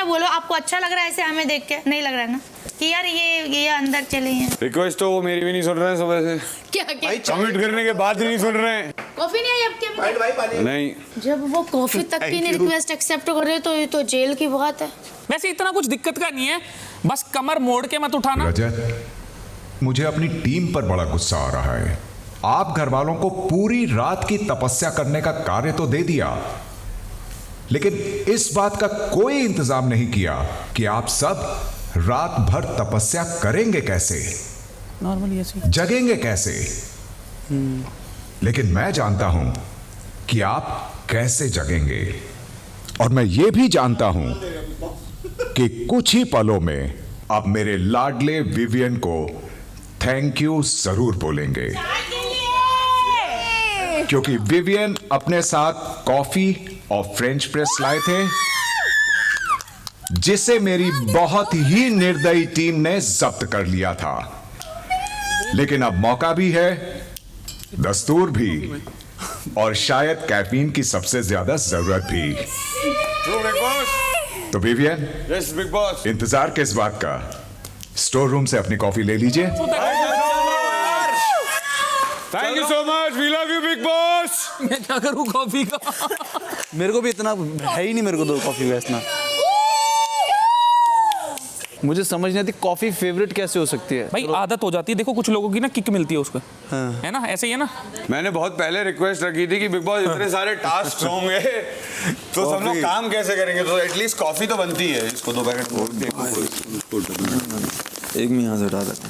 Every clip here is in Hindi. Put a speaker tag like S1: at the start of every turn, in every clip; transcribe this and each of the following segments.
S1: बोलो, आपको अच्छा लग रहा है ऐसे हमें देख के? नहीं लग रहा है ना कि यार ये अंदर चले हैं।
S2: रिक्वेस्ट तो वो मेरी भी नहीं सुन रहे हैं सुबह से।
S1: क्या क्या
S2: कमिट करने के बाद नहीं सुन रहे हैं।
S1: कॉफी नहीं आई आपके अभी?
S2: नहीं,
S1: जब वो कॉफी तक की नहीं रिक्वेस्ट एक्सेप्ट कर रहे तो ये तो जेल की बात है।
S3: वैसे इतना कुछ दिक्कत का नहीं है, बस कमर मोड़ के मत उठाना।
S4: रजत, मुझे अपनी टीम पर बड़ा गुस्सा आ रहा है। आप घर वालों को पूरी रात की तपस्या करने का कार्य तो दे दिया, लेकिन इस बात का कोई इंतजाम नहीं किया कि आप सब रात भर तपस्या करेंगे कैसे,
S3: नॉर्मली ऐसे
S4: जगेंगे कैसे। लेकिन मैं जानता हूं कि आप कैसे जगेंगे, और मैं ये भी जानता हूं कि कुछ ही पलों में आप मेरे लाडले विवियन को थैंक यू जरूर बोलेंगे, क्योंकि विवियन अपने साथ कॉफी और फ्रेंच प्रेस लाए थे, जिसे मेरी बहुत ही निर्दयी टीम ने जब्त कर लिया था। लेकिन अब मौका भी है, दस्तूर भी, और शायद कैफीन की सबसे ज्यादा जरूरत भी। तो विवियन,
S2: यस बिग बॉस।
S4: इंतजार किस बात का? स्टोर रूम से अपनी कॉफी ले लीजिए।
S2: Thank you so much, we love you Big Boss.
S3: मैं क्या करूं कॉफी का?
S5: मेरे को भी इतना है ही नहीं, मेरे को दो कॉफी बेचना। मुझे समझ नहीं आती कॉफी फेवरेट कैसे हो सकती है।
S3: भाई आदत हो जाती है, देखो कुछ लोगों की ना किक मिलती है उसको।
S5: हाँ।
S3: है ना, ऐसे ही है ना।
S2: मैंने बहुत पहले रिक्वेस्ट रखी थी कि बिग बॉस इतने सारे टास्क होंगे तो सब लोग काम कैसे करेंगे, तो एटलीस्ट कॉफी तो बनती है। इसको 2 पैकेट
S5: एक में यहाँ से हटा देते।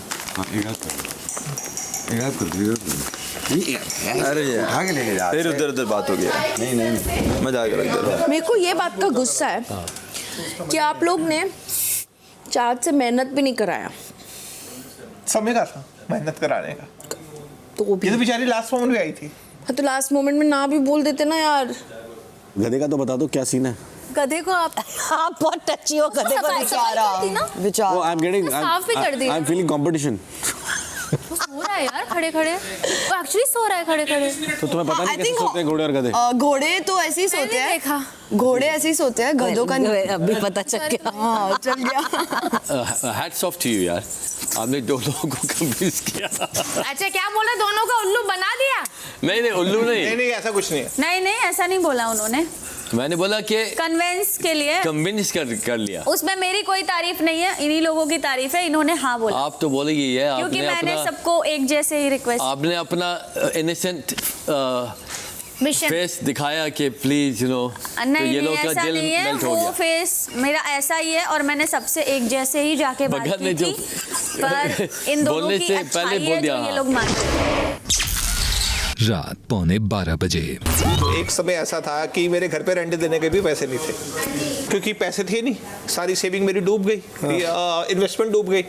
S5: अरे यार आगे लेके जा, फिर उधर उधर बात हो गया। नहीं मैं जाकर रख दे रहा हूँ।
S6: मेरे को ये बात का गुस्सा है कि आप लोग ने चार्ज से मेहनत भी नहीं कराया।
S7: समय का था मेहनत कराने का,
S6: तो भी
S7: ये तो बेचारी लास्ट मोमेंट में आई थी।
S6: हाँ, तो लास्ट मोमेंट में ना भी बोल देते ना यार।
S5: गधे का तो बता दो क्या सीन है।
S6: गधे को आप बहुत टची हो, गधे को विचार
S5: आई एम गेटिंग,
S6: साफ भी कर दिया।
S5: I am feeling competition.
S6: वो सो रहा है यार खड़े खड़े, वो एक्चुअली सो रहा है खड़े खड़े।
S5: तो तुम्हें पता नहीं कैसे सोते हैं घोड़े और गधे?
S6: घोड़े तो ऐसे ही सोते हैं, देखा घोड़े ऐसे ही सोते हैं, गधों का नहीं। अभी पता चल गया। हाँ चल गया।
S5: हैट्स ऑफ टू यू यार, आपने दो लोगों को कन्विंस किया।
S1: अच्छा क्या बोला, दोनों का उल्लू बना दिया?
S5: नहीं उल्लू नहीं,
S7: नहीं ऐसा कुछ नहीं है।
S1: नहीं ऐसा नहीं बोला उन्होंने,
S5: मैंने बोला कि
S1: कन्विंस के लिए
S5: कन्विंस कर लिया।
S1: उसमें मेरी कोई तारीफ नहीं है, इन्हीं लोगों की तारीफ है, इन्होंने हाँ बोला।
S5: आप तो बोले ही है,
S1: क्योंकि
S5: आपने
S1: मैंने
S5: अपना
S1: सबको एक जैसे ही रिक्वेस्ट,
S5: आपने अपना इनोसेंट
S1: मिशन
S5: फेस दिखाया कि प्लीज यू नो, तो ये लोग का
S1: ऐसा
S5: दिल
S1: नहीं है,
S5: मेल्ट हो
S1: वो
S5: गया।
S1: फेस मेरा ऐसा ही है और मैंने सबसे एक जैसे ही जाके बात
S5: भगत
S1: की
S5: ने
S1: थी, पर इन दोनों
S5: बोलने
S1: की
S5: से
S1: अच्छाई
S5: पहले बोल
S1: है
S5: दिया,
S1: जो ये
S5: हाँ।
S1: लोग मानते।
S8: रात 11:15 बजे
S7: एक समय ऐसा था कि मेरे घर पे रेंट देने के भी पैसे नहीं थे, क्योंकि पैसे थे नहीं, सारी सेविंग मेरी डूब गई। इन्वेस्टमेंट डूब गई।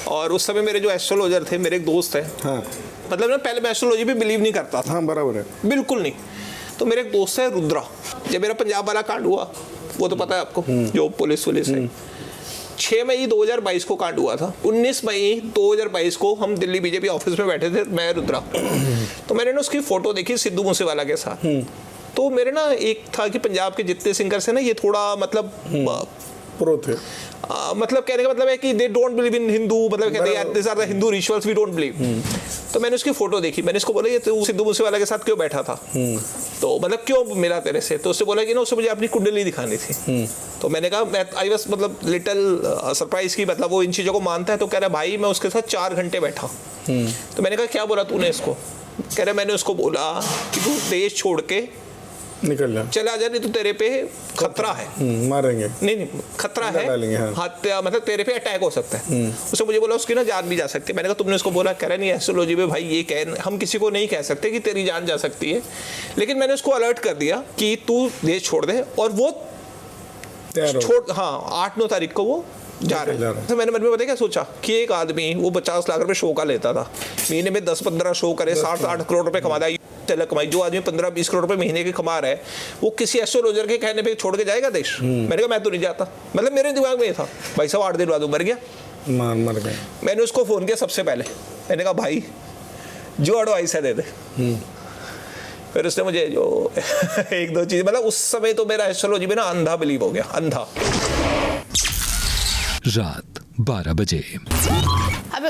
S7: और उस समय मेरे जो एस्ट्रोलॉजर थे, मेरे एक दोस्त है, मतलब ना पहले मैं एस्ट्रोलॉजी पे बिलीव नहीं करता था।
S9: बराबर है,
S7: बिल्कुल नहीं। तो मेरे एक दोस्त है रुद्रा, जब मेरा पंजाब वाला कांड हुआ, वो तो पता है आपको, जो पुलिस है, 6 मई 2022 को कांड हुआ था। 19 मई 2022 को हम दिल्ली बीजेपी ऑफिस में बैठे थे, मैं रुद्रा। तो मैंने ना उसकी फोटो देखी सिद्धू मूसेवाला के साथ। तो मेरे ना एक था कि पंजाब के जितने सिंगर्स हैं ना, ये थोड़ा मतलब
S9: प्रो थे।
S7: मतलब कहने का मतलब है कि they don't believe in Hindu, मतलब कहते हैं यार this are the Hindu rituals, we don't believe. तो मैंने उसकी फोटो देखी, मैंने इसको बोला ये तू सिद्धू मूसेवाला के साथ क्यों बैठा था, तो मतलब क्यों मिला तेरे से? तो उसने बोला कि ना उससे मुझे अपनी कुंडली दिखानी थी। तो मैंने कहा मैं आई वाज मतलब लिटिल सरप्राइज की मतलब वो इन चीज़ों को मानता है। तो कह रहा भाई मैं उसके साथ 4 घंटे बैठा। तो मैंने कहा क्या बोला तूने इसको? कह रहा मैंने उसको बोला कि तू देश छोड़ के
S9: निकल जा,
S7: चला जा, नहीं तो तेरे पे खतरा है,
S9: मारेंगे।
S7: नहीं खतरा है,
S9: हाँ।
S7: मतलब तेरे पे अटैक हो सकता है। उसने मुझे बोला उसकी ना जान भी जा सकती है। मैंने कहा तुमने उसको बोला? कह रहा नहीं एस्ट्रोलॉजी में भाई ये कह, हम किसी को नहीं कह सकते कि तेरी जान जा सकती है, लेकिन मैंने उसको अलर्ट कर दिया कि तू देश छोड़ दे। और वो छोड़, हाँ 8-9 तारीख को वो जा रहे हैं। तो मैंने मन में पता क्या सोचा कि एक आदमी वो 50 लाख रुपए शो का लेता था, महीने में 10-15 शो करे, 60-8 करोड़ रुपए कमाता है कमाई। जो आदमी 15-20 करोड़ रुपए महीने के कमा रहा है, वो किसी एस्ट्रोलॉजर के कहने पे छोड़ के जाएगा देश? मैंने कहा मैं तो नहीं जाता। मतलब मेरे दिमाग में ये था भाई साहब 8 दिन बाद वो मर गया,
S9: मर गए।
S7: मैंने उसको फोन किया सबसे पहले, मैंने कहा भाई जो एडवाइस है दे दे। फिर उसने मुझे जो 1-2 चीज़, मतलब उस समय तो मेरा एस्ट्रोलॉजी में ना अंधा बिलीव हो गया, अंधा।
S8: रात 12 बजे।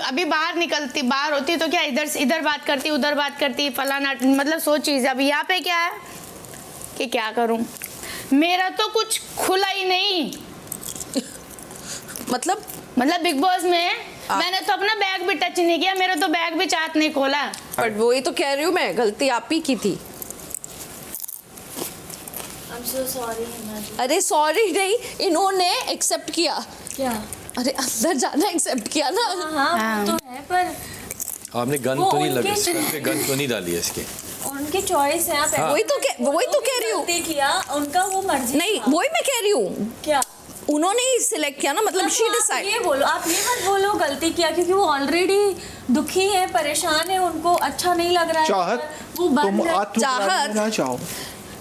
S1: अभी बाहर होती तो क्या इधर बात करती, उधर बात करती, फलाना, मतलब सो चीज़। अभी यहाँ पे क्या है कि क्या करूँ, मेरा तो कुछ खुला ही नहीं।
S6: मतलब
S1: बिग बॉस में मैंने तो अपना बैग भी टच नहीं किया, मेरा तो बैग भी चाहत नहीं खोला।
S6: बट वही तो कह रही हूँ मैं, गलती आप ही की थी। अरे सॉरी नहीं, इन्होंने एक्सेप्ट किया।
S10: क्या?
S6: अरे अंदर जाना एक्सेप्ट किया ना।
S10: हाँ तो है, पर
S5: आपने गन
S10: वो
S5: तो नहीं लगी,
S10: उनके-
S5: इस पे गन तो नहीं डाली है इसके।
S10: उनकी चॉइस है। आप
S6: वही तो कह रही हूँ।
S10: गलती किया, उनका वो मर्जी।
S6: नहीं वही मैं कह रही हूँ,
S10: क्या
S6: उन्होंने ही सिलेक्ट किया ना, मतलब शी
S10: आप
S6: डिसाइड।
S10: ये बोलो, आप ये मत बोलो गलती किया, क्योंकि वो ऑलरेडी दुखी है, परेशान है, उनको अच्छा नहीं लग रहा है।
S7: चाहत,
S10: वो बंद
S7: तुम
S10: है।
S7: आत्मग्लानि ना चाहो।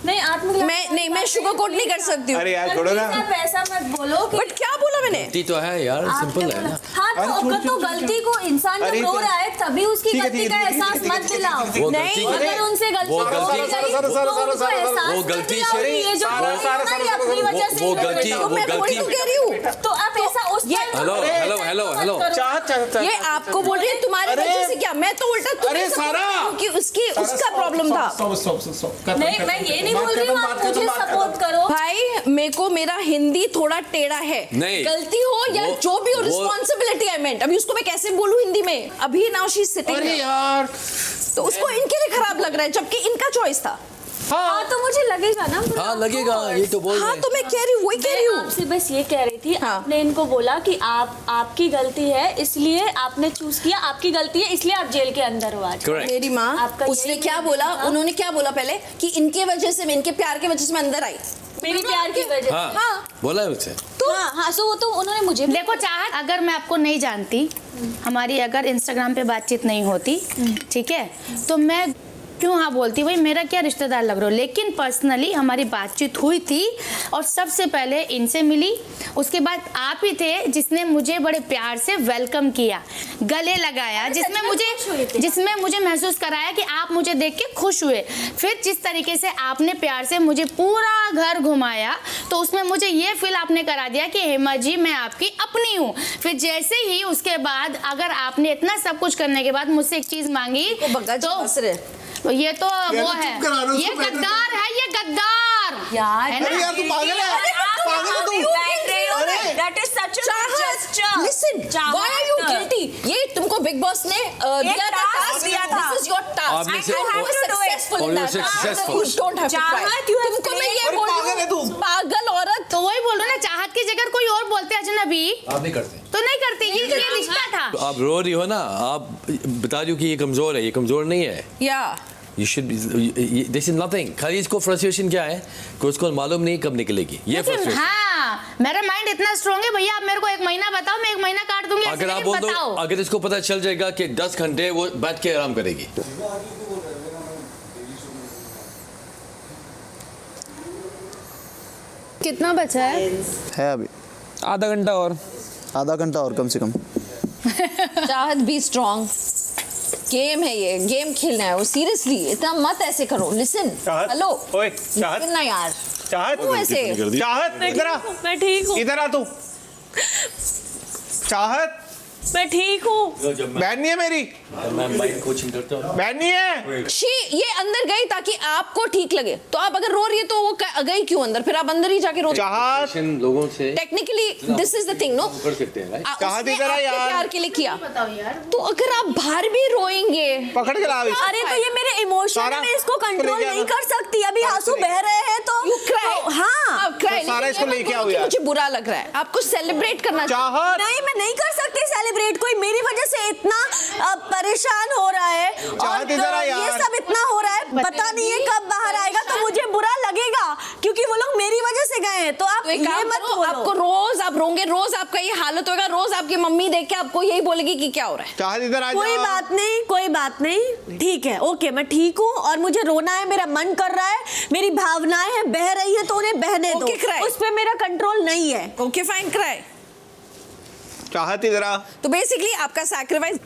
S10: नहीं आत्मग्लानि
S6: मैं शुगर कोट नहीं कर सकती हूँ।
S7: अरे यार छोड़ो ना।
S10: आप ऐसा मत बोलो कि
S6: बट क्या बोला मैंने?
S5: गलती तो है यार, सिंपल है ना।
S10: हाँ तो अगर तो गलती को इंसान जब
S7: अरे
S10: रो
S7: तो-
S10: रहा है तभी उसकी
S7: ठीक है,
S10: गलती
S7: ठीक
S10: का
S7: है, ठीक है,
S10: एहसास
S7: ठीक है,
S10: मत
S7: ठीक है,
S10: दिलाओ।
S5: वो
S6: नहीं,
S5: गलती
S10: अगर उनसे गलती
S5: वो
S10: हो
S5: गलती-
S10: गई,
S7: सारा-
S10: तो
S7: सारा-
S10: उनको
S7: सारा-
S10: एहसास
S5: वो
S10: मत
S5: गलती
S10: दिलाओ
S5: से-
S10: कि ये जो
S7: सारा-
S10: गलती
S7: सारा-
S10: हमारी
S7: सारा-
S10: अपनी वजह से
S5: वो
S10: ही हो
S5: गलती-
S10: गई।
S5: वो
S6: मैं वही
S5: गलती-
S6: तो कह रही हूँ।
S10: तो आप ऐसा उस
S6: ये-
S10: पर-
S5: हेलो
S7: चाहत
S6: ये आपको बोल रही है तुम्हारी
S7: अरे-
S6: वजह से क्या, मैं तो उल्टा तुम्हें
S7: अरे
S6: support
S7: सारा!
S6: कर रही हूँ कि उसका प्रॉब्लम था।
S10: नहीं मैं ये नहीं बोल रही हूँ आप मुझे सपोर्ट करो।
S6: भाई मेरे को मेरा हिंदी थोड़ा टेढ़ा है,
S5: नहीं।
S6: गलती हो या जो भी हो,
S5: वो-
S6: रिस्पॉन्सिबिलिटी आई मेंट। अभी उसको मैं कैसे बोलूं हिंदी में? अभी नाउ शी इज सिटिंग।
S7: अरे यार
S6: तो उसको इनके लिए खराब लग रहा है, जबकि इनका चॉइस था।
S10: हाँ तो मुझे लगेगा ना।
S5: हाँ लगेगा, ये तो बोल रहे
S6: हाँ
S5: हैं।
S6: तो मैं कह रही हूँ, वही कह रही
S10: मैं
S6: हूँ।
S10: आपसे बस ये कह रही थी,
S6: हाँ।
S10: आपने इनको बोला कि आपकी गलती है, इसलिए आपने चूज किया, आपकी गलती है इसलिए आप जेल के अंदर हो आज।
S5: Correct.
S6: मेरी माँ,
S10: आपका
S6: उसने
S10: यही
S6: क्या
S10: कहना
S6: बोला,
S10: था?
S6: उन्होंने क्या बोला पहले कि इनके वजह से, इनके प्यार की वजह से मैं अंदर आई।
S10: मेरी प्यार की वजह से।
S5: हाँ,
S6: हाँ।
S5: बोला है मुझसे।
S10: तो हाँ सो वो तो उन्होंने मुझे भी
S1: देखो चाहत, अगर मैं आपको नहीं जानती, हमारी अगर इंस्टाग्राम पे बातचीत नहीं होती, ठीक है, तो मैं क्यों हाँ बोलती, भाई मेरा क्या रिश्तेदार लग रहा हो। लेकिन पर्सनली हमारी बातचीत हुई थी और सबसे पहले इनसे मिली, उसके बाद आप ही थे जिसने मुझे बड़े प्यार से वेलकम किया, गले लगाया, जिसमें मुझे महसूस कराया कि आप मुझे देख के खुश हुए। फिर जिस तरीके से आपने प्यार से मुझे पूरा घर घुमाया, तो उसमें मुझे ये फील आपने करा दिया कि हेमा जी मैं आपकी अपनी हूँ। फिर जैसे ही उसके बाद अगर आपने इतना सब कुछ करने के बाद मुझसे एक चीज मांगी, तो ये तो वो है, ये गद्दार है, ये गद्दार
S10: यार।
S1: है ना?
S7: अरे यार तू पागल है, पागल है तू।
S10: That is such a gesture.
S6: Listen, why are you guilty? ये तुमको बिग बॉस ने दिया था
S10: task दिया था।
S6: This is your task.
S5: आपने से-
S6: And you were successful in
S5: और you
S6: that.
S5: were successful.
S6: You don't have to cry.
S10: चाहत, you have
S6: तुमको मैं
S10: played-
S6: ये
S7: अरे
S6: बोल रही
S7: पागल है
S6: हूँ,
S7: तू।
S6: पागल औरत।
S1: तो वही बोल रहे ना, चाहत की जगह कोई और बोलते अजनबी
S5: आप नहीं करते।
S1: तो नहीं करती, ये रिश्ता था।
S5: तो आप रो रही हो ना, आप बता दो कि ये कमजोर है, ये कमजोर नहीं है।
S6: Yeah.
S5: You should be, this is nothing. खाली इसको फ्रस्ट्रेशन क्या है कि उसको मालूम नहीं कब निकलेगी, ये
S1: लेकिन
S5: फ्रस्ट्रेशन।
S1: हाँ, मेरा माइंड इतना स्ट्रॉन्ग है, भैया आप मेरे को 1 महीना बताओ, मैं 1 महीना काट दूंगी।
S5: अगर आप बोल दो, अगर इसको पता चल जाएगा कि 10 घंटे वो बैठ के आराम करेगी,
S6: कितना बचा है?
S5: है अभी
S3: आधा घंटा और।
S5: आधा घंटा और कम से कम।
S6: चाहत बी स्ट्रॉन्ग, गेम है ये, गेम खेलना है वो। सीरियसली इतना मत ऐसे करो। लिसन,
S7: चाहत,
S6: हेलो,
S7: ओए, चाहत।
S6: ना यार,
S7: चाहत
S6: क्यों ऐसे?
S7: चाहत इधर आ,
S10: मैं ठीक हूँ,
S7: इधर आ तू। चाहत
S10: मैं ठीक हूँ।
S7: बहन नहीं है मेरी,
S5: मैं माइंड कोचिंग करता हूँ।
S7: बहन नहीं है।
S6: शी ये अंदर गई ताकि आपको ठीक लगे, तो आप अगर रो रही है तो वो गई क्यों अंदर? फिर आप अंदर ही जाके रो।
S7: चाहत
S5: लोगों से
S6: technically this is the thing, no,
S5: कर सकते हैं, right?
S7: चाहत
S6: उसने
S7: इधर आ
S6: आपके
S7: यार।
S6: प्यार के लिए किया,
S1: बताओ यार,
S6: तो अगर आप बाहर भी रोएंगे,
S7: पकड़ के ला अभी।
S10: अरे तो ये मेरे इमोशन
S7: सारा-
S10: है, मैं इसको कंट्रोल
S7: लेके
S10: नहीं
S7: आना।
S10: कर सकती। अभी आंसू बह रहे हैं तो
S6: you cry,
S10: तो हाँ
S6: आप cry,
S7: तो सारा
S6: लेकिन
S7: इसको
S6: ये मत
S7: लेके
S6: बोलो
S7: आओ
S6: कि
S7: यार।
S6: मुझे बुरा लग रहा है, आपको सेलिब्रेट करना चाहिए।
S7: चाहत
S10: नहीं मैं नहीं कर सकती सेलिब्रेट, कोई मेरी वजह से इतना परेशान हो रहा है
S7: चाहत इधर आ
S10: ये
S7: यार।
S10: सब इतना हो रहा है, पता नहीं है कब बाहर आएगा, तो मुझे बुरा लगेगा क्योंकि वो लोग मेरी वजह से गए हैं। तो आप
S6: तो एक
S10: ये
S6: काम
S10: मत
S6: करो,
S10: बोलो।
S6: आपको रोज आप रोंगे, रोज आपका ये हालत होगा, रोज आपकी मम्मी देख के आपको यही बोलेगी कि क्या हो रहा है।
S7: चाहत इधर आ
S10: कोई
S7: जा।
S10: बात नहीं, कोई बात नहीं, ठीक है, ओके, मैं ठीक हूँ और मुझे रोना है, मेरा मन कर रहा है, मेरी भावनाएं हैं, बह रही है तो उन्हें बहने दो,
S6: Okay, cry.
S10: उस पे मेरा कंट्रोल नहीं है।
S6: Okay fine, cry.
S7: चाहत इधर आ।
S6: तो बेसिकली आपका सैक्रिफाइस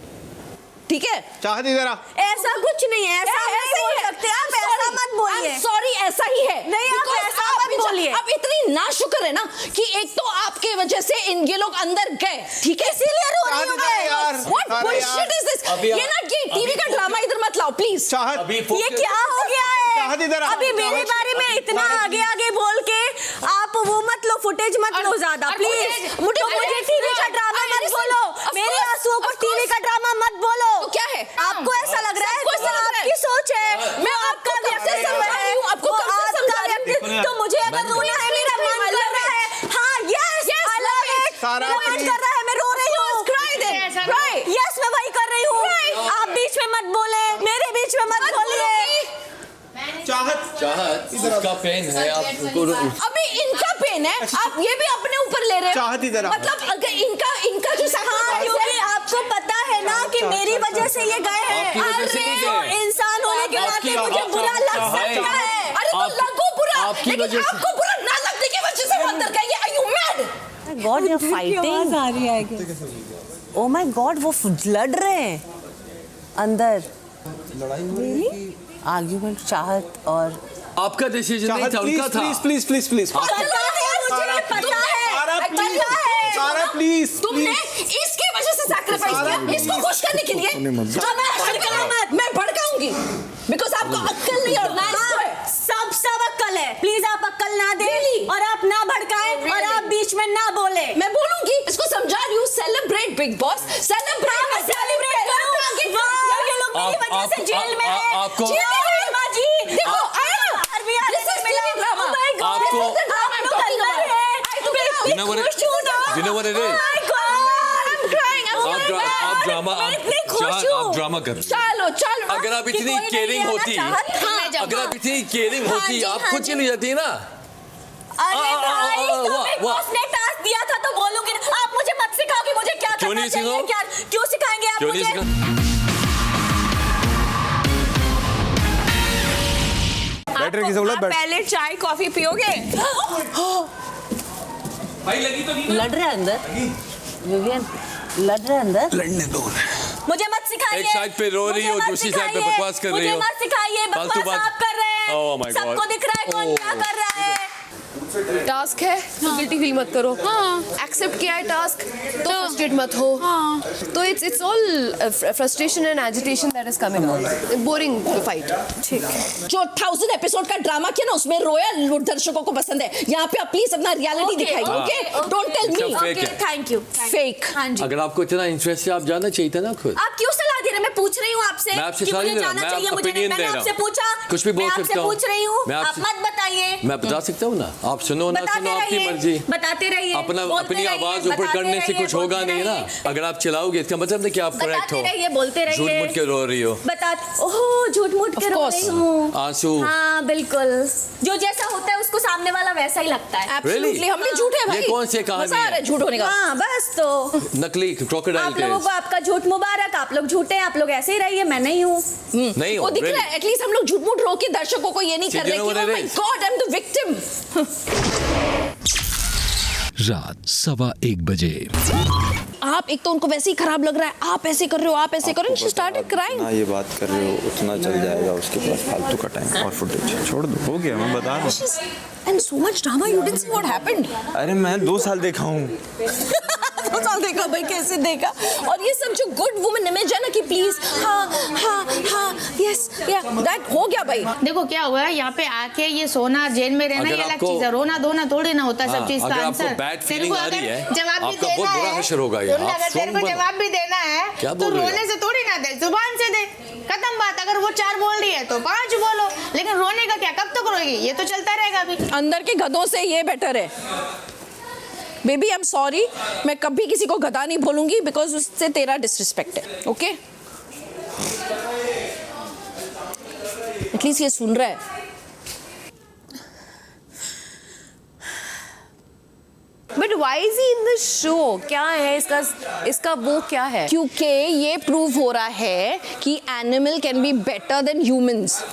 S10: ठीक है?
S7: चाहत इधर आ।
S10: ऐसा कुछ नहीं है, ऐसा नहीं बोल सकते आप, ऐसा मत बोलिए।
S11: सॉरी, ऐसा ही है।
S10: नहीं, आप ऐसा मत बोलिए।
S11: अब इतनी नाशुक्र है ना कि एक तो आपके वजह से ये लोग अंदर गए, ठीक है?
S10: इसीलिए रो रही हूँ मैं।
S11: What bullshit is this? ये ना कि टीवी का ड्रामा इधर मत लाओ प्लीज।
S7: चाहत
S10: ये क्या हो गया
S7: चाहत इधर
S10: है?
S7: आ।
S10: अभी मेरे बारे में इतना आगे आगे बोल के आप वो मत लो, फुटेज मत लो ज्यादा प्लीज। मुझे टीवी का ड्रामा मत बोलो, मेरे आंसुओं को टीवी का ड्रामा मत बोलो।
S11: तो क्या है?
S10: आपको ऐसा लग रहा है? आपकी सोच है, मैं आपका व्यक्तित्व है,
S11: आपको
S10: आपका व्यक्तित्व। तो मुझे अगर रोना है, मेरा मन कर रहा है, हाँ यस आई लव इट, मेरा मन कर रहा है, मैं रो रही हूँ। यस मैं वही कर रही हूँ। आप बीच में मत बोले, मेरे बीच में मत बोलिए।
S5: चाहत इसका पेन है, आप उनको
S11: अभी इनका पेन है, आप ये भी अपने ऊपर ले रहे हो।
S7: चाहत इधर आ।
S11: मतलब अगर इनका जो
S10: हाँ, क्योंकि आपको पता है ना कि मेरी वजह से ये गए हैं।
S5: आपकी वजह से नहीं गए।
S10: अरे, इंसान होने के नाते मुझे बुरा लग सकता है।
S11: अरे तो लगो बुरा,
S5: आपकी
S11: लेकिन
S5: वजह से-
S11: आपको बुरा ना लगने की वजह से वो अंदर गए। Are you mad?
S10: गॉड ये फाइटिंग आ रही है। ओ माय गॉड, वो लड़ रहे हैं अंदर। आर्ग्यूमेंट चाहत और
S5: आपका डिसीजन नहीं था, उनका था।
S7: प्लीज प्लीज
S11: तुमने इसकी वजह से सैक्रिफाइस किया इसको खुश करने के लिए। तो मैं भड़काऊंगी बिकॉज़ आपको अक्ल नहीं और ना इसको है।
S10: सब अक्ल है। प्लीज आप अक्ल ना दें और आप ना भड़काएं और आप बीच में ना बोले।
S11: मैं बोलूंगी, इसको समझा रही हूँ। सेलिब्रेट बिग बॉस, सेलिब्रेट
S10: करूं। वाह, ये लोग मेरी वजह से जेल में हैं।
S5: आपको-
S10: जेल में हैं, माँ जी। देखो बाहर भी आने
S11: This is
S10: को मिला।
S11: TV drama.
S10: Oh my God,
S5: आपको-
S10: this is the drama I'm talking about.
S5: You know what it- you know what it is?
S10: Oh my God, I'm crying. I'm so bad.
S5: आप ड्रामा
S10: मैं इतनी खुश
S5: आप
S10: हूँ।
S5: ड्रामा कर रही हैं।
S11: चलो
S5: अगर आप
S10: कि
S5: इतनी
S10: कोई नहीं
S5: केयरिंग
S10: आना
S5: होती,
S10: चाहत।
S5: अगर आप इतनी केयरिंग
S10: हाँ
S5: होती,
S10: जी,
S5: आप
S10: हाँ
S5: खुद
S10: जी।
S5: चली जाती ना।
S10: अरे भाई, तो
S5: वाह,
S10: बिग
S5: वाह।
S10: बॉस ने टास्क दिया था तो बोलूंगी ना। आप मुझे मत सिखाओ कि मुझे क्या
S5: क्यों
S10: करना
S5: नहीं
S10: चाहिए।
S5: सिखाओ?
S10: क्या क्यों सिखाएंगे आप
S5: क्यों नहीं
S10: मुझे?
S5: सिखा?
S2: बैटरी किसे बोला?
S6: पहले चाय कॉफी पियोगे?
S3: भाई लगी तो नहीं ना?
S10: लड़ रहे हैं अंदर विवियन, लड़ रहे हैं अंदर।
S2: लड़ने दो।
S10: मुझे मत सिखाइए।
S5: एक साइड पे रो रही हो,
S10: मुझे मत
S5: दूसरी साइड पे
S10: सिखाइए।
S5: बकवास कर रही हो।
S10: मुझे मत सिखाइए,
S5: फालतू
S10: बकवास
S5: बात-
S10: आप कर रहे हैं।
S5: Oh my God.
S10: सबको दिख रहा है कौन क्या कर रहा है।
S6: टास्क है तो गिल्टी फील मत करो। एक्सेप्ट किया है टास्क तो फ्रस्ट्रेट मत हो। तो it's all frustration and agitation that is coming out. Boring fight. ठीक है।
S11: जो 1000 एपिसोड का ड्रामा किया ना उसमें रोया, दर्शकों को पसंद है। यहाँ पे आप प्लीज अपना रियलिटी दिखाइए, ओके? डोंट टेल मी
S5: इसका fake है।
S10: Thank you.
S11: फेक।
S10: हाँ जी।
S5: अगर आपको इतना इंटरेस्ट है, आप जानना चाहिए था ना खुद।
S10: आप क्यों सलाह दे रहे हैं? मैं पूछ रही हूँ आपसे।
S5: मैं आपसे
S10: कि
S5: सलाह
S10: मुझे
S5: नहीं दे रहा,
S10: जाना
S5: मैं
S10: चाहिए, मुझे नहीं।
S5: opinion
S10: मैंने
S5: दे रहा
S10: आपसे
S5: हूँ।
S10: पूछा,
S5: कुछ भी बोल
S10: मैं
S5: सकता
S10: आपसे
S5: हूँ।
S10: पूछ रही हूँ।
S5: मैं
S10: आप
S5: आपसे-
S10: मत बताइए।
S5: मैं बता सकता हूँ ना, आप सुनो ना
S10: बताते
S5: सुनो, आपकी
S10: रहिए,
S5: मर्जी।
S10: बताते रहिए,
S5: अपना
S10: बोलते
S5: अपनी
S10: रहिए,
S5: आवाज ऊपर
S10: बताते
S5: करने से
S10: रहिए,
S5: कुछ होगा
S10: बोलते
S5: नहीं ना।
S10: रहिए।
S5: अगर आप चलाओगे इसका मतलब नहीं कि आप करेक्ट हो।
S10: बताते रहिए, बोलते रहिए।
S5: झूठ मूठ के रो रही हो।
S10: ओह झूठ मूठ के रो रही हूँ।
S5: आंसू।
S10: हाँ बिल्कुल, जो जैसा होता है उसको सामने वाला वैसा ही लगता है।
S11: एब्सोल्युटली, हम भी झूठ है भाई।
S5: ये कौन सी कहानी
S11: मजा आ रहा है
S5: है?
S11: झूठ होने का।
S10: हाँ बस तो
S5: नकली क्रोकोडाइल
S10: आप लोगों को आपका झूठ मुबारक। आप लोग झूठे हैं, आप लोग ऐसे ही रहिए, मैं नहीं हूँ।
S5: नहीं हो
S11: वो दिख रहा है, एटलीस्ट हम लोग झूठ मूठ रो के दर्शकों को ये नहीं कर रहे कि
S5: Genuine
S11: oh my
S5: it is.
S11: God, I'm the victim.
S8: रात 1:15 बजे।
S11: आप एक तो उनको वैसे ही खराब लग रहा है, आप ऐसे कर रहे हो, आप ऐसे कर रहे हो। She started crying.
S2: ये बात कर रहे हो उतना चल जाएगा, उसके पास फालतू का टाइम और फुटेज छोड़ दो। हो गया, मैं बता रहा हूँ।
S11: And so much drama, you didn't see what happened.
S2: अरे मैं 2 साल देखा हूँ।
S11: 2 साल देखा भाई, कैसे देखा? और ये सब जो गुड वुमन इमेज है ना कि प्लीज हाँ यस या दैट हो गया भाई।
S1: देखो क्या हुआ है, यहाँ पे आके ये सोना जेल में रहना
S5: अगर
S1: ये अलग
S5: आपको-
S1: चीज है। रोना धोना थोड़ी ना होता है सब चीज का
S5: अगर आपको
S1: आंसर।
S5: बैड
S1: तेरे
S5: फीलिंग
S1: को
S5: आ रही
S1: अगर
S5: है,
S1: जवाब भी
S5: आपका
S1: देना
S5: बहुत बुरा
S1: है,
S5: हशर होगा ये।
S1: सुन,
S5: आप
S1: अगर तेरे
S5: strong
S1: को
S5: बनो।
S1: जवाब भी देना है
S5: क्या
S1: तो
S5: बोल रहे हो?
S1: रोने से थोड़ी ना दे, जुबान से दे, खत्म बात। अगर वो 4 बोल रही है तो 5 बोलो, लेकिन रोने का क्या, कब तक रोएगी? ये तो चलता रहेगा अभी।
S11: अंदर के गधों से ये बेटर है। बेबी आई एम सॉरी, मैं कभी किसी को गधा नहीं बोलूंगी बिकॉज उससे तेरा डिसरिस्पेक्ट है, ओके? एटलीस्ट ये सुन रहा है।
S6: But why is he in the show? क्या है इसका वो क्या है?
S11: क्योंकि ये प्रूव हो रहा है कि animal can be better than humans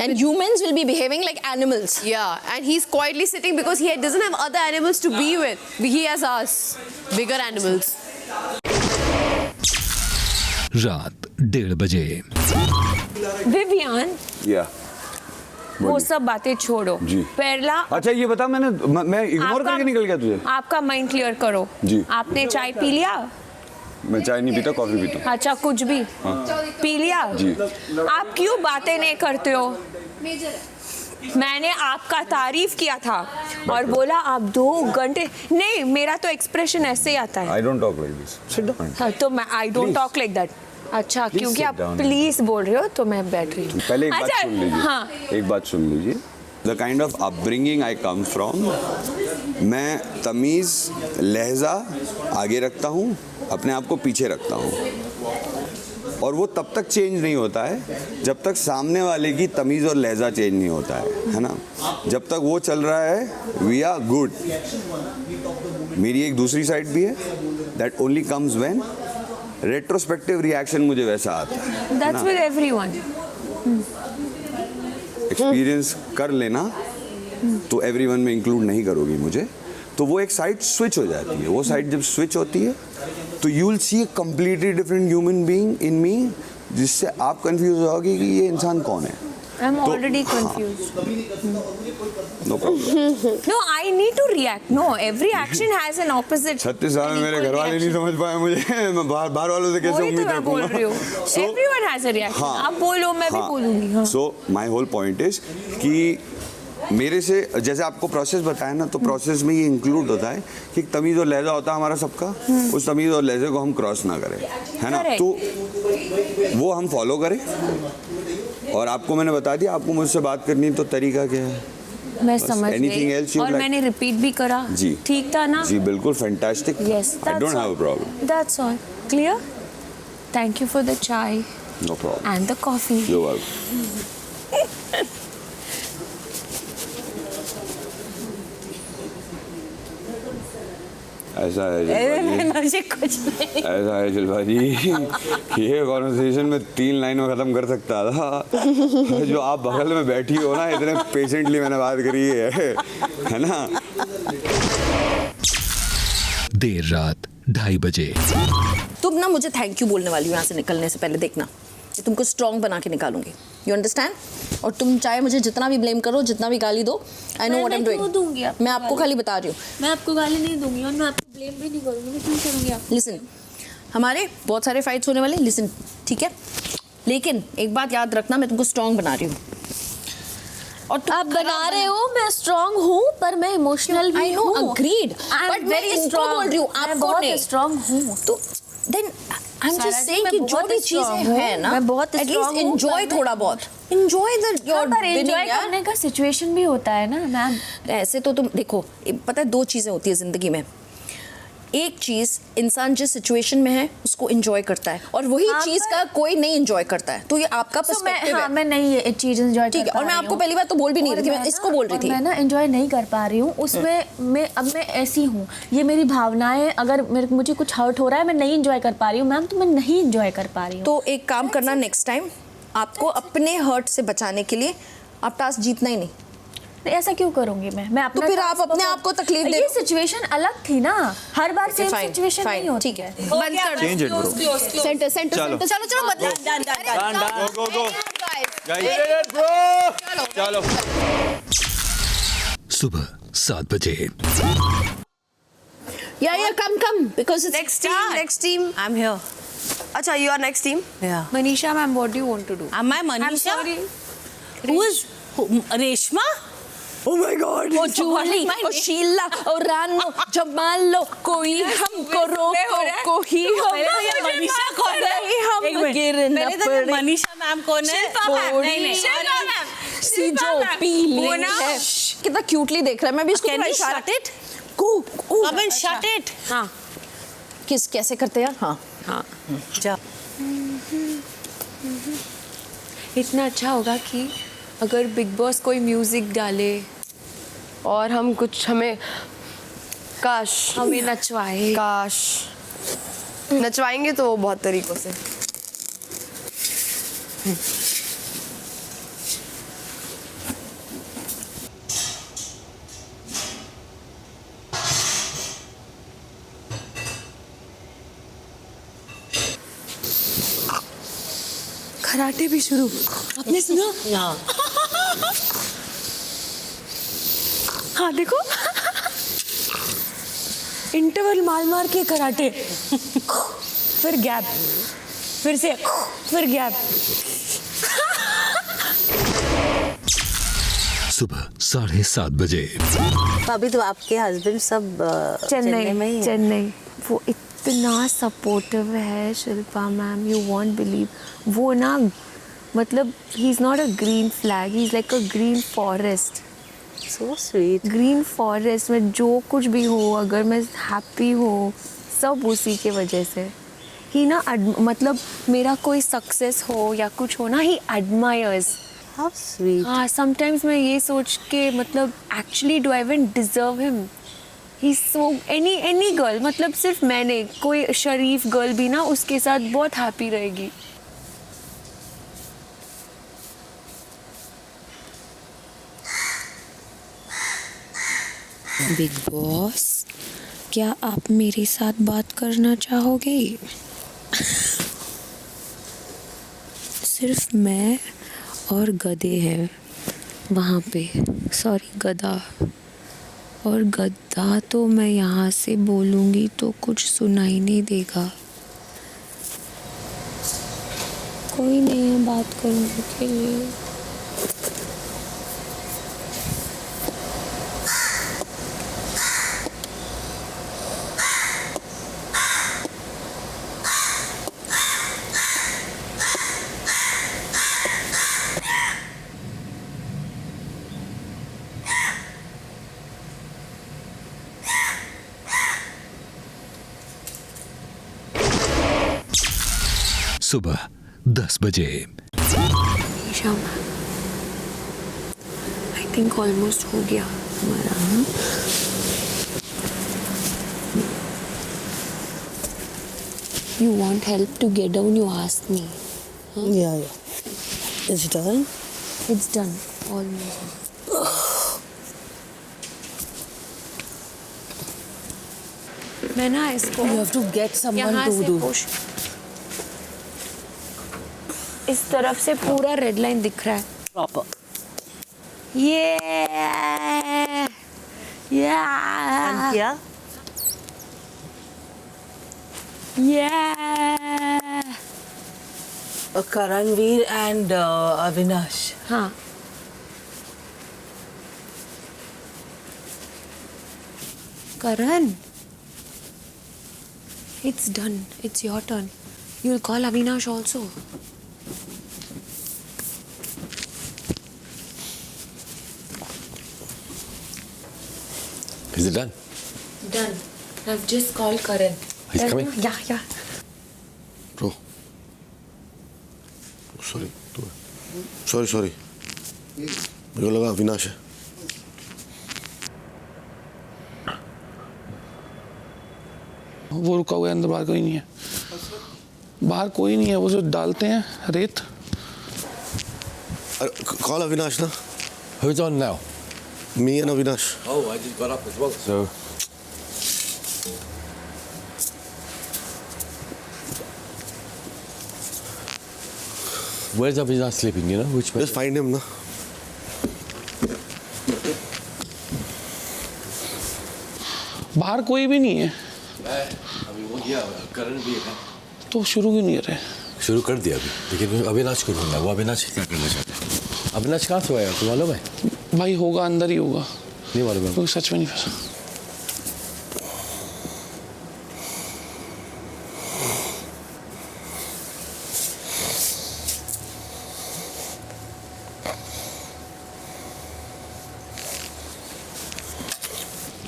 S11: and humans will be behaving like animals.
S6: Yeah, and he's quietly sitting because he doesn't have other animals to be with. He has us, bigger animals.
S8: रात 1:30 बजे।
S11: विवियन,
S2: या
S11: वो सब बातें छोड़ो।
S2: जी।
S11: पहला
S2: अच्छा ये बता, मैं इग्नोर करके निकल गया तुझे।
S11: आपका माइंड क्लियर करो।
S2: जी।
S11: आपने चाय पी लिया?
S2: मैं चाय नहीं पीता, कॉफी पीता हूँ।
S11: अच्छा, कुछ भी पी लिया?
S2: जी।
S11: आप क्यों बातें नहीं करते हो? मैंने आपका तारीफ किया था और बोला आप 2 घंटे नहीं, मेरा तो एक्सप्रेशन ऐसे ही आता है।
S2: I don't talk like this. Sit down.
S11: हाँ, तो मैं I don't talk like that. अच्छा,
S2: Please
S11: क्योंकि
S2: sit
S11: आप
S2: down.
S11: प्लीज बोल रहे हो तो मैं बैठ रही हूँ।
S2: पहले एक बात
S11: अच्छा,
S2: सुन लीजिए।
S11: हाँ।
S2: एक बात सुन लीजिए। The kind of upbringing I come from, मैं तमीज़ लहजा आगे रखता हूँ, अपने आप को पीछे रखता हूँ, और वो तब तक चेंज नहीं होता है जब तक सामने वाले की तमीज़ और लहजा चेंज नहीं होता है ना। जब तक वो चल रहा है वी आर गुड। मेरी एक दूसरी साइड भी है, that only comes when retrospective reaction मुझे वैसा आता है।
S11: That's with everyone.
S2: एक्सपीरियंस कर लेना तो एवरीवन में इंक्लूड नहीं करोगी मुझे, तो वो एक साइड स्विच हो जाती है। वो साइड जब स्विच होती है तो you will see a completely different human being in me, जिससे आप कंफ्यूज हो जाओगे कि ये इंसान कौन है।
S11: I'm already confused.
S2: No problem.
S11: No, I need to react. No, every action has an opposite.
S2: 36 साल में
S11: and
S2: मेरे
S11: equal
S2: घर वाले नहीं
S11: reaction.
S2: समझ पाए मुझे, मैं बाहर वालों से कैसे
S11: वही तो
S2: उम्मीद
S11: मैं बोल रही हूँ।
S2: रखूंगा।
S11: Everyone has a reaction. आप बोलो, मैं भी बोलूंगी। हाँ।
S2: सो माई होल पॉइंट इज कि मेरे से जैसे आपको प्रोसेस बताया ना, तो प्रोसेस में ये इंक्लूड होता है कि तमीज़ और लहजा होता है हमारा सबका, उस तमीज़ और लहजे को हम क्रॉस ना करें, है ना।
S11: Correct.
S2: तो वो हम फॉलो करें, और आपको मैंने बता दिया आपको मुझसे बात करनी तो तरीका क्या है।
S11: मैं
S2: बस,
S11: समझ
S2: anything else
S11: गई
S2: you
S11: और
S2: like?
S11: मैंने रिपीट भी करा।
S2: जी।
S11: ठीक था ना?
S2: जी बिल्कुल fantastic.
S11: Yes,
S2: I don't have a problem.
S11: That's all. Clear? Thank you for the chai
S2: no problem.
S11: and the coffee.
S2: You welcome. ऐसा है शिल्पा जी,
S11: मुझे कुछ नहीं।
S2: ऐसा है शिल्पा जी, ये कॉन्वर्सेशन में 3 लाइन में ख़त्म कर सकता था। जो आप बगल में बैठी हो ना, इतने पेशेंटली मैंने बात करी है ना।
S8: देर रात 2:30 बजे।
S10: तुम ना मुझे थैंक यू बोलने वाली हो यहाँ से निकलने से पहले, देखना मैं तुमको स्ट्रॉन्ग बना के निकालूंगी। You understand? और तुम चाहे मुझे जितना भी ब्लेम करो, जितना भी गाली दो, I know what I am doing. मैं आपको खाली बता रही हूँ।
S11: मैं आपको गाली नहीं दूंगी और मैं आपको ब्लेम भी नहीं करूंगी। मैं क्यों करूंगी आप?
S10: लिसन, हमारे बहुत सारे फाइट्स होने वाले, लिसन, ठीक है? लेकिन एक बात याद रखना, मैं तुमको स्ट्रॉन्ग बना रही हूँ। और
S11: आप बना रहे हो, मैं स्ट्रांग हूँ, पर मैं इमोशनल भी हूँ।
S10: अग्रीड, बट वेरी स्ट्रॉन्ग बोल रही हूँ आपको नहीं।
S11: स्ट्रांग हूँ।
S10: तो then I am just saying कि जो भी चीजें हैं ना,
S11: मैं बहुत
S10: एटलीस्ट एंजॉय थोड़ा बहुत, एंजॉय द योर
S11: एंजॉय करने का सिचुएशन भी होता है ना मैम।
S10: ऐसे तो तुम देखो, पता है 2 चीजें होती है जिंदगी में। एक चीज, इंसान जिस सिचुएशन में है उसको एंजॉय करता है, और वही चीज का कोई नहीं एंजॉय करता है। तो ये आपका पर्सपेक्टिव है।
S11: मैं नहीं ये चीज एंजॉय
S10: ठीक है, और मैं आपको पहली बार तो बोल भी नहीं रही थी, मैं इसको बोल रही थी।
S11: मैं ना एंजॉय नहीं कर पा रही हूँ उसमें। मैं ऐसी हूँ, ये मेरी भावनाएं, अगर मुझे कुछ हर्ट हो रहा है, मैं नहीं एंजॉय कर पा रही हूँ मैम, तो मैं नहीं एंजॉय कर पा रही हूँ।
S10: तो एक काम करना, नेक्स्ट टाइम आपको अपने हर्ट से बचाने के लिए आप टास्क जीतना ही नहीं।
S11: ऐसा क्यों करूंगी मैं अपना?
S10: तो फिर आप अपने आप को तकलीफ दे।
S11: ये सिचुएशन अलग थी ना, हर बार सेम सिचुएशन नहीं होती।
S10: ठीक है, बंद कर
S2: चेंज इट ब्रो।
S10: सेंटर चलो बदला।
S2: गो गो चलो।
S8: सुबह 7 बजे।
S10: Yeah, come because it's
S6: Next team.
S10: I'm here.
S6: Acha, you are next team.
S10: Yeah.
S11: Manisha ma'am, what do you want to do?
S10: Am I Manisha?
S11: I'm sorry.
S10: Who is Reshma? Oh my God! Oh Julie, oh Sheila, oh Rano, Jamalo, कोई हमको रोको, कोई हम
S11: मनीषा कौन है?
S10: हम गिरना पड़े।
S11: मनीषा मैम कौन है?
S10: सी जो पीले है, कितना क्यूटली देख रहा है। मैं भी इसको थोड़ा इशारा। Come and shut it. हाँ, कैसे करते हैं? हाँ, जा।
S11: इतना अच्छा होगा कि अगर बिग बॉस कोई म्यूजिक डाले
S6: और हम कुछ हमें
S11: हमें नचवाए।
S6: नचवाएंगे तो वो बहुत तरीकों से।
S11: कराटे भी शुरू। आपने सुना? हाँ देखो, इंटरवल मार के कराटे, फिर गैप, फिर से, फिर गैप।
S8: सुबह 7:30 बजे।
S10: अभी तो आपके हस्बैंड सब चेन्नई में ही है।
S11: चेन्नई। वो इतना सपोर्टिव है Shilpa ma'am, you won't believe. वो ना मतलब he is not a green flag, he is like a green forest.
S10: So sweet.
S11: Green forest में जो कुछ भी हो, अगर मैं हैप्पी हो, सब उसी के वजह से। ही ना मतलब मेरा कोई सक्सेस हो या कुछ हो ना, ही एडमायर्स।
S10: How sweet.
S11: हाँ, समटाइम्स मैं ये सोच के मतलब actually do I even deserve him. He so any girl, मतलब सिर्फ मैंने, कोई शरीफ गर्ल भी ना उसके साथ बहुत हैप्पी रहेगी।
S12: बिग बॉस, क्या आप मेरे साथ बात करना चाहोगे? सिर्फ मैं और गधे हैं वहाँ पे, सॉरी गधा। और गधा तो मैं यहाँ से बोलूँगी तो कुछ सुनाई नहीं देगा। कोई नहीं है बात करने के लिए।
S8: सुबह 10 बजे।
S11: शाम आई थिंक ऑलमोस्ट हो गया हमारा।
S12: You want help to get down, you asked me. Huh?
S10: Yeah. Is it done?
S12: It's done, almost.
S11: मैं ना इसको
S10: You have to get someone
S11: यहाँ
S10: to
S11: से
S10: do.
S11: push। इस तरफ से पूरा रेड लाइन दिख रहा है।
S10: Proper.
S11: ये
S10: क्या? Karanveer and Avinash.
S11: हाँ, Karan, it's done. It's your turn. You'll call Avinash also.
S5: Is it done?
S11: Done. I've just called Karan.
S5: He's coming?
S11: Yeah.
S9: Bro. Sorry. मेरे को लगा अविनाश है।
S3: वो रुका हुआ है अंदर, बाहर कोई नहीं है। बाहर कोई नहीं है, वो जो डालते हैं रेत।
S9: Call अविनाश ना।
S5: Who's on now?
S9: Me and Avinash.
S5: Oh, I just got up as well. So. Where's Avinash sleeping? You know which way?
S9: Just find him ना।
S3: बाहर कोई भी नहीं है,
S5: अभी वो गया, करण भी है।
S3: तो शुरू क्यों नहीं रहे?
S5: शुरू कर दिया अभी, लेकिन अविनाश को ढूंढना। वो अविनाश क्या करना चाहता है? अविनाश कहाँ सोया है, तुम्हें मालूम है?
S3: भाई होगा, अंदर ही होगा।
S5: नहीं मालूम है।
S3: कोई सच में नहीं फंसा।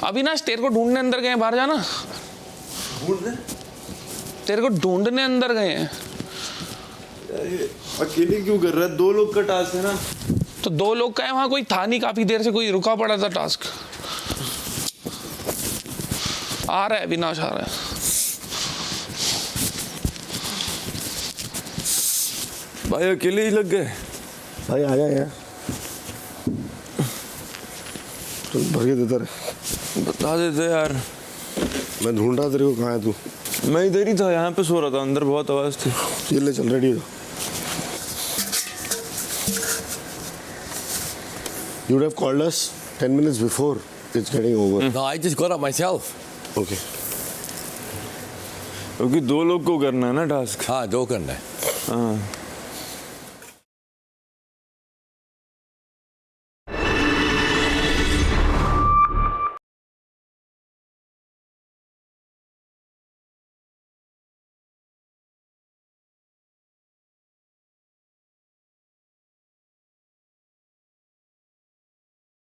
S3: अविनाश तेरे को ढूंढने अंदर गए हैं, बाहर जाना।
S9: ढूंढने?
S3: तेरे को ढूंढने अंदर गए हैं।
S9: अकेले क्यों कर रहा है? 2 लोग का टास्क है ना।
S3: तो 2 लोग का है, वहां कोई था नहीं, काफी देर से कोई रुका पड़ा था टास्क। आ रहा है अविनाश, आ रहा है।
S9: भाई अकेले ही लग गए। भाई आ जा यार। तो भर के देता रहे।
S13: बता देते यार।
S9: मैं ढूंढ रहा तेरे को, कहाँ है तू?
S13: मैं इधर ही था, यहाँ पे सो रहा था, अंदर बहुत आवाज थी।
S9: ये ले चल, रेडी हो।
S14: You would have called us 10 minutes before it's getting over.
S5: No, I just got up myself.
S14: Okay.
S9: क्योंकि 2 लोग को करना है ना टास्क।
S5: हाँ 2 करना है।
S9: हाँ